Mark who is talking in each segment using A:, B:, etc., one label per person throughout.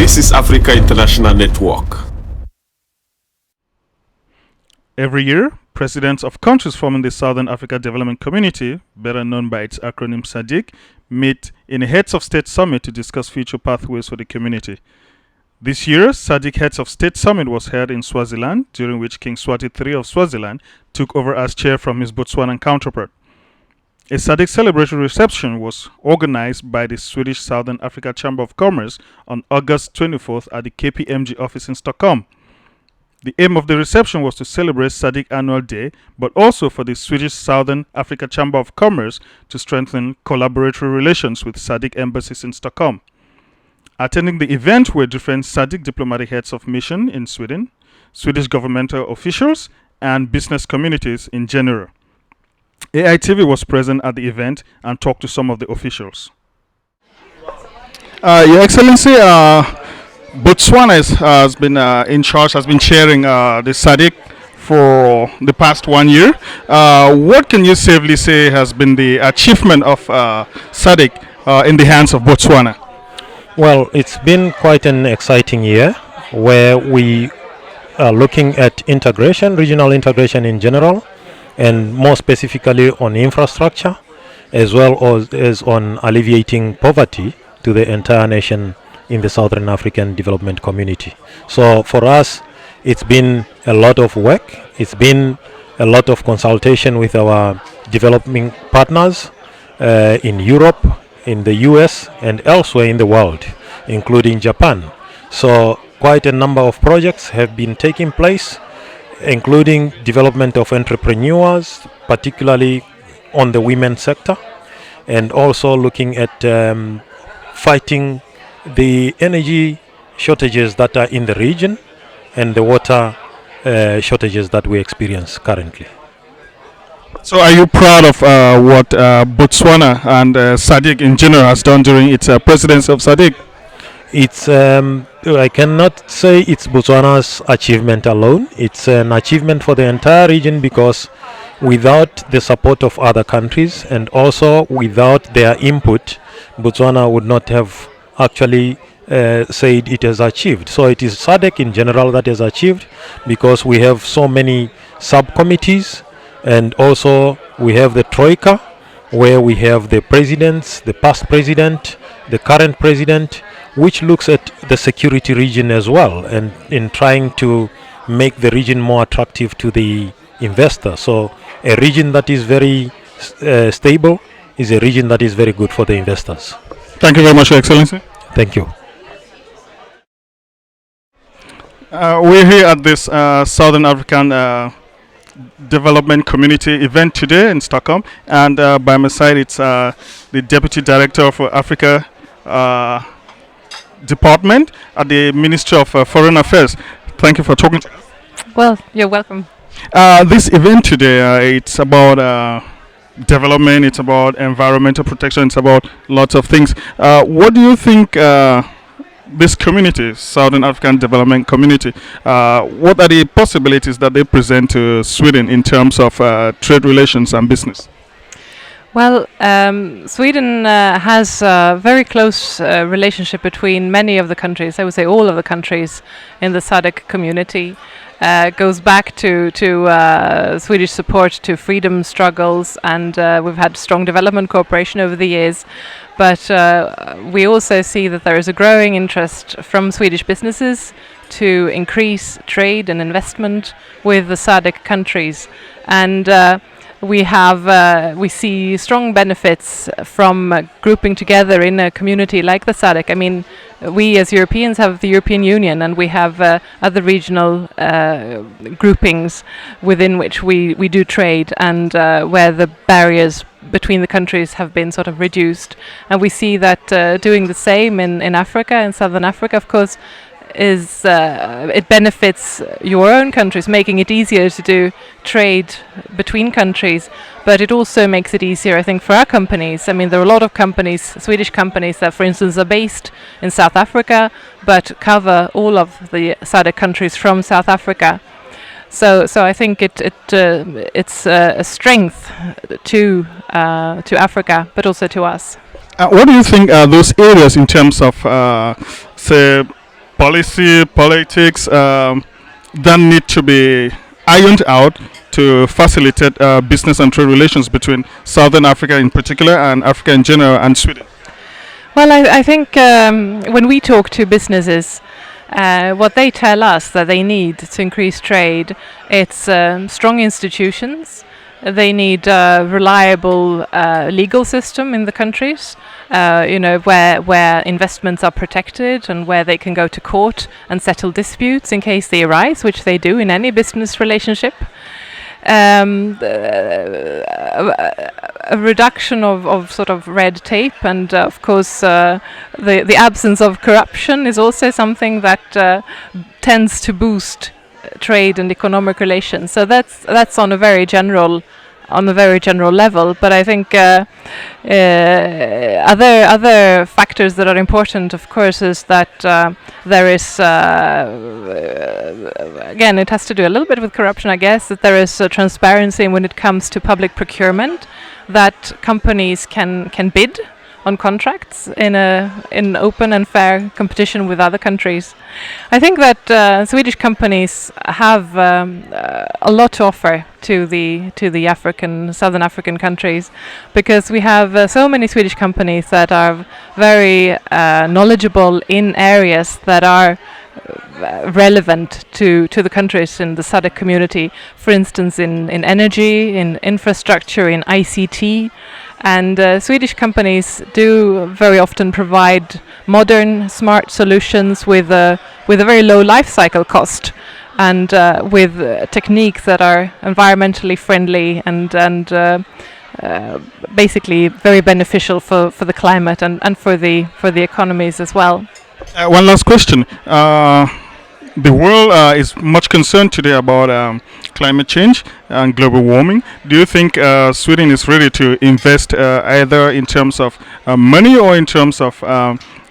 A: This is Africa International Network.
B: Every year, presidents of countries forming the Southern Africa Development Community, better known by its acronym SADC, meet in a Heads of State Summit to discuss future pathways for the community. This year, SADC Heads of State Summit was held in Swaziland, during which King Swati III of Swaziland took over as chair from his Botswanan counterpart. A SADC celebratory reception was organized by the Swedish-Southern Africa Chamber of Commerce on August 24th at the KPMG office in Stockholm. The aim of the reception was to celebrate SADC Annual Day, but also for the Swedish-Southern Africa Chamber of Commerce to strengthen collaboratory relations with SADC embassies in Stockholm. Attending the event were different SADC diplomatic heads of mission in Sweden, Swedish governmental officials, and business communities in general. AITV was present at the event and talked to some of the officials. Your Excellency, Botswana has been in charge, has been chairing the SADC for the past 1 year. What can you safely say has been the achievement of SADC in the hands of Botswana?
C: Well, it's been quite an exciting year where we are looking at integration, regional integration in general, and more specifically on infrastructure, as well as on alleviating poverty to the entire nation in the Southern African Development Community. So for us, it's been a lot of work. It's been a lot of consultation with our developing partners in Europe, in the US, and elsewhere in the world, including Japan. So quite a number of projects have been taking place, including development of entrepreneurs, particularly on the women's sector, and also looking at fighting the energy shortages that are in the region and the water shortages that we experience currently.
B: So are you proud of what Botswana and SADC in general has done during its presidency of SADC?
C: It's I cannot say it's Botswana's achievement alone. It's an achievement for the entire region, because without the support of other countries and also without their input, Botswana would not have actually said it has achieved. So it is SADC in general that has achieved, because we have so many subcommittees, and also we have the Troika, where we have the presidents, the past president, the current president, which looks at the security region as well, and in trying to make the region more attractive to the investor. So a region that is very stable is a region that is very good for the investors.
B: Thank you very much, Your Excellency.
C: Thank you.
B: We're here at this Southern African Development Community event today in Stockholm, and by my side it's the Deputy Director for Africa Department at the Ministry of Foreign Affairs. Thank you for talking to us.
D: Well, you're welcome.
B: This event today, it's about development, it's about environmental protection, it's about lots of things. What do you think this community, Southern African Development Community, what are the possibilities that they present to Sweden in terms of trade relations and business?
D: Well, Sweden has a very close relationship between many of the countries, I would say all of the countries in the SADC community. Goes back to Swedish support to freedom struggles, and we've had strong development cooperation over the years. But we also see that there is a growing interest from Swedish businesses to increase trade and investment with the SADC countries. And we see strong benefits from grouping together in a community like the SADC. I mean, we as Europeans have the European Union, and we have other regional groupings within which we do trade, and where the barriers between the countries have been sort of reduced. And we see that doing the same in Africa, in Southern Africa, of course, is it benefits your own countries, making it easier to do trade between countries, but it also makes it easier, I think, for our companies. I mean, there are a lot of companies, Swedish companies, that, for instance, are based in South Africa, but cover all of the SADC countries from South Africa. So I think it's a strength to Africa, but also to us.
B: What do you think are those areas in terms of, say, policy, politics that need to be ironed out to facilitate business and trade relations between Southern Africa in particular and Africa in general and Sweden?
D: Well, I think when we talk to businesses, what they tell us that they need to increase trade, it's strong institutions. They need a reliable legal system in the countries, where investments are protected and where they can go to court and settle disputes in case they arise, which they do in any business relationship. A reduction of sort of red tape, and of course the absence of corruption is also something that tends to boost trade and economic relations. So that's on a very general level. But I think other factors that are important, of course, is that there is again, it has to do a little bit with corruption, I guess, that there is transparency when it comes to public procurement, that companies can bid on contracts in open and fair competition with other countries. I think that Swedish companies have a lot to offer to the Southern African countries, because we have so many Swedish companies that are very knowledgeable in areas that are relevant to the countries in the SADC community. For instance, in energy, in infrastructure, in ICT. And Swedish companies do very often provide modern, smart solutions with a very low life cycle cost, and with techniques that are environmentally friendly and basically very beneficial for the climate and for the economies as well.
B: One last question. The world is much concerned today about climate change and global warming. Do you think Sweden is ready to invest either in terms of money or in terms of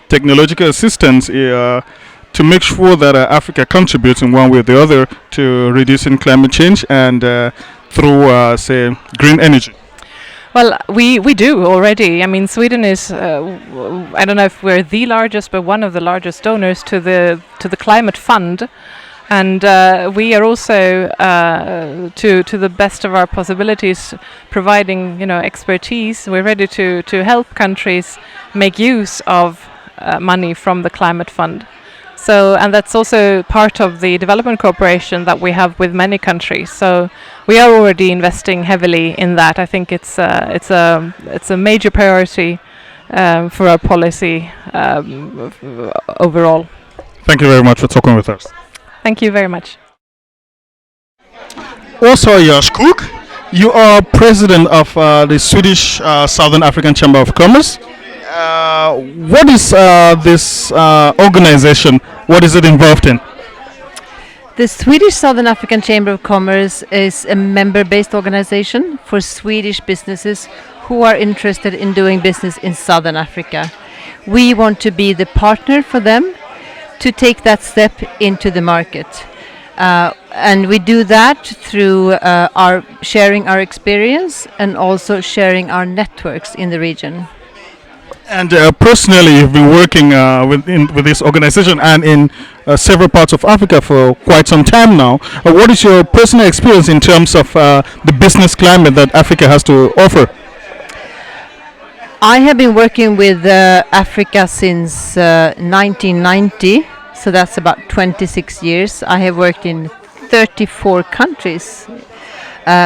B: technological assistance to make sure that Africa contributes in one way or the other to reducing climate change and through, say, green energy?
D: Well, we do already. I mean, Sweden is I don't know if we're the largest, but one of the largest donors to the climate fund, and we are also to the best of our possibilities providing expertise. We're ready to help countries make use of money from the climate fund. So, and that's also part of the development cooperation that we have with many countries. So we are already investing heavily in that. I think it's a major priority for our policy overall.
B: Thank you very much for talking with us.
D: Thank you very much.
B: Also, Josh Cook, you are president of the Swedish-Southern African Chamber of Commerce. What is this organization? What is it involved in?
E: The Swedish-Southern African Chamber of Commerce is a member-based organization for Swedish businesses who are interested in doing business in Southern Africa. We want to be the partner for them to take that step into the market. And we do that through our sharing our experience and also sharing our networks in the region.
B: And personally, you've been working with this organization and in several parts of Africa for quite some time now. What is your personal experience in terms of the business climate that Africa has to offer?
E: I have been working with Africa since 1990, so that's about 26 years. I have worked in 34 countries.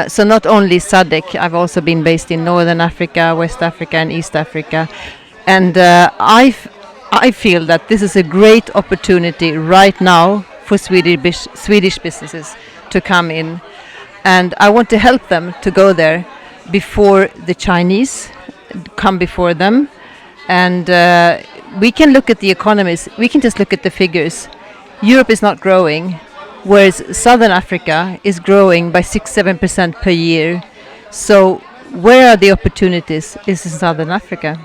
E: So not only SADC, I've also been based in Northern Africa, West Africa and East Africa. And I feel that this is a great opportunity right now for Swedish businesses to come in. And I want to help them to go there before the Chinese come before them. And we can look at the economies, we can just look at the figures. Europe is not growing, whereas Southern Africa is growing by 6-7% per year. So where are the opportunities? Is in Southern Africa.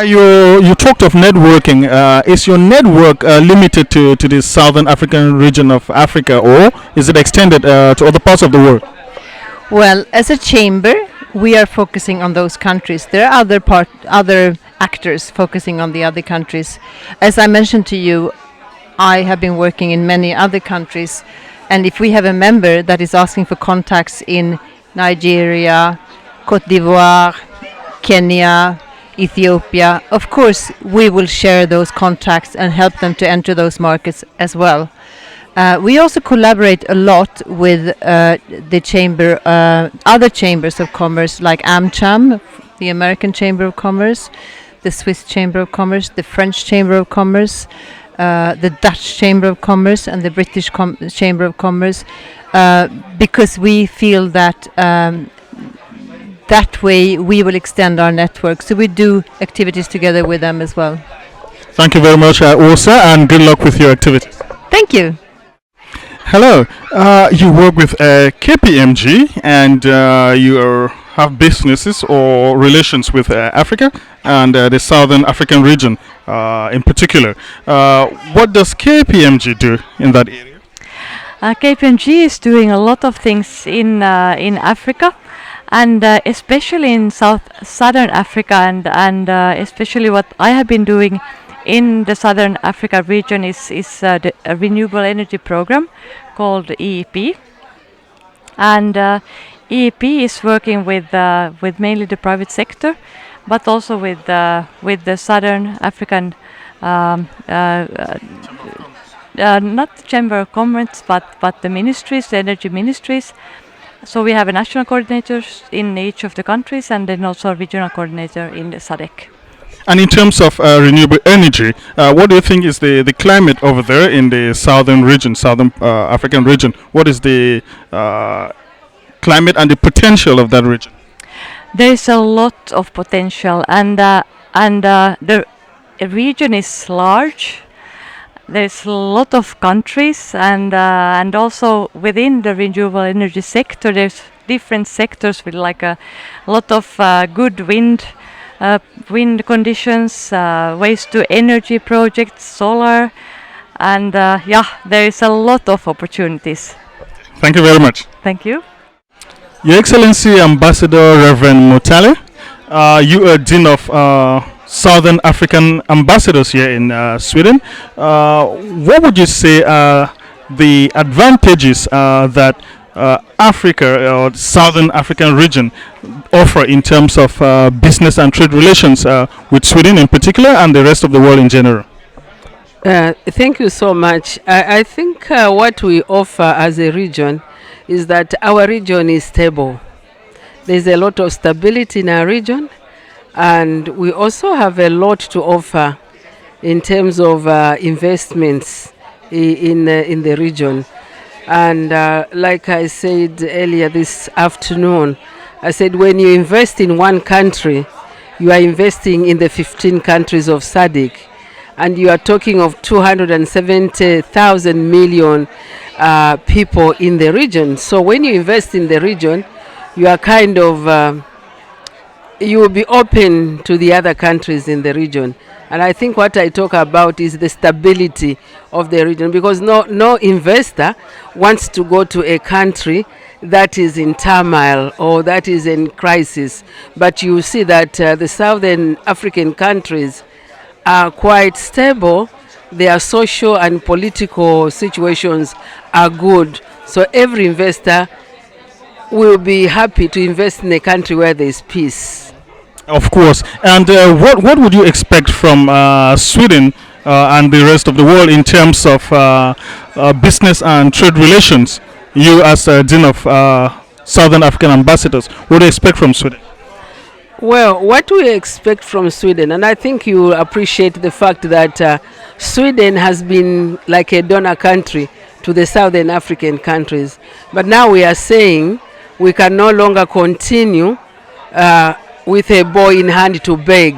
B: You talked of networking. Is your network limited to the Southern African region of Africa, or is it extended to other parts of the world?
E: Well, as a chamber, we are focusing on those countries. There are other actors focusing on the other countries. As I mentioned to you, I have been working in many other countries, and if we have a member that is asking for contacts in Nigeria, Cote d'Ivoire, Kenya, Ethiopia, of course we will share those contacts and help them to enter those markets as well. We also collaborate a lot with the chamber, other chambers of commerce like AmCham, the American Chamber of Commerce, the Swiss Chamber of Commerce, the French Chamber of Commerce, the Dutch Chamber of Commerce, and the British Chamber of Commerce, because we feel that that way we will extend our network. So we do activities together with them as well.
B: Thank you very much, Åsa, and good luck with your activities.
E: Thank you.
B: Hello, you work with KPMG, and have businesses or relations with Africa and the Southern African region in particular. What does KPMG do in that area?
F: KPMG is doing a lot of things in Africa, and especially in Southern Africa, and especially what I have been doing in the Southern Africa region is a renewable energy program called EEP, and EEP is working with mainly the private sector, but also with the Southern African not Chamber of Commerce, but the ministries, the energy ministries. So we have a national coordinator in each of the countries, and then also a regional coordinator in the SADC.
B: And in terms of renewable energy, what do you think is the climate over there in the southern region, Southern African region? What is the climate and the potential of that region?
F: There is a lot of potential, and the region is large. There's a lot of countries, and also within the renewable energy sector, there's different sectors with like a lot of good wind conditions, waste to energy projects, solar, and there is a lot of opportunities.
B: Thank you very much.
F: Thank you.
B: Your Excellency Ambassador Reverend Mutale, you are Dean of Southern African Ambassadors here in Sweden. What would you say are the advantages that Africa or Southern African region offer in terms of business and trade relations with Sweden in particular and the rest of the world in general?
G: Thank you so much. I think what we offer as a region is that our region is stable. There's a lot of stability in our region, and we also have a lot to offer in terms of investments in the region. And like I said earlier this afternoon, I said when you invest in one country, you are investing in the 15 countries of SADC, and you are talking of 270,000 million people in the region. So when you invest in the region, you are kind of you will be open to the other countries in the region. And I think what I talk about is the stability of the region, because no investor wants to go to a country that is in turmoil or that is in crisis. But you see that the Southern African countries are quite stable. Their social and political situations are good. So every investor will be happy to invest in a country where there is peace.
B: Of course. And what would you expect from Sweden and the rest of the world in terms of business and trade relations? You as Dean of Southern African Ambassadors, what do you expect from Sweden?
G: Well, what we expect from Sweden, and I think you appreciate the fact that Sweden has been like a donor country to the Southern African countries. But now we are saying we can no longer continue with a bow in hand to beg.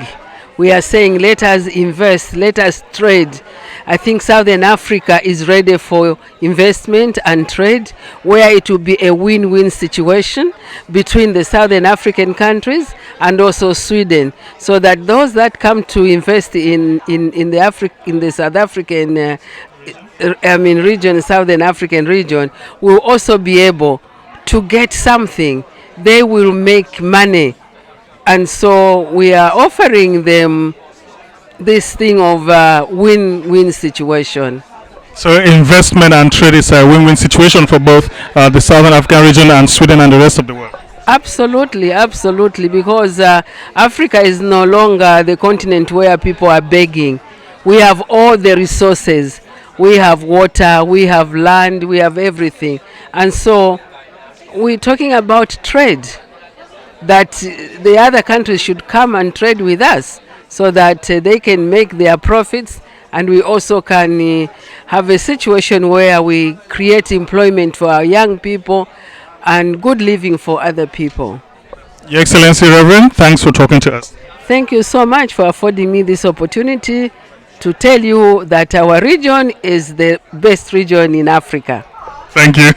G: We are saying let us invest, let us trade. I think Southern Africa is ready for investment and trade, where it will be a win-win situation between the Southern African countries and also Sweden, so that those that come to invest in the South African region, Southern African region, will also be able to get something. They will make money. And so we are offering them this thing of win-win situation.
B: So investment and trade is a win-win situation for both the Southern African region and Sweden and the rest of the world.
G: Absolutely, absolutely, because Africa is no longer the continent where people are begging. We have all the resources. We have water, we have land, we have everything. And so we're talking about trade, that the other countries should come and trade with us so that they can make their profits, and we also can have a situation where we create employment for our young people and good living for other people.
B: Your Excellency, Reverend, thanks for talking to us.
G: Thank you so much for affording me this opportunity to tell you that our region is the best region in Africa.
B: Thank you.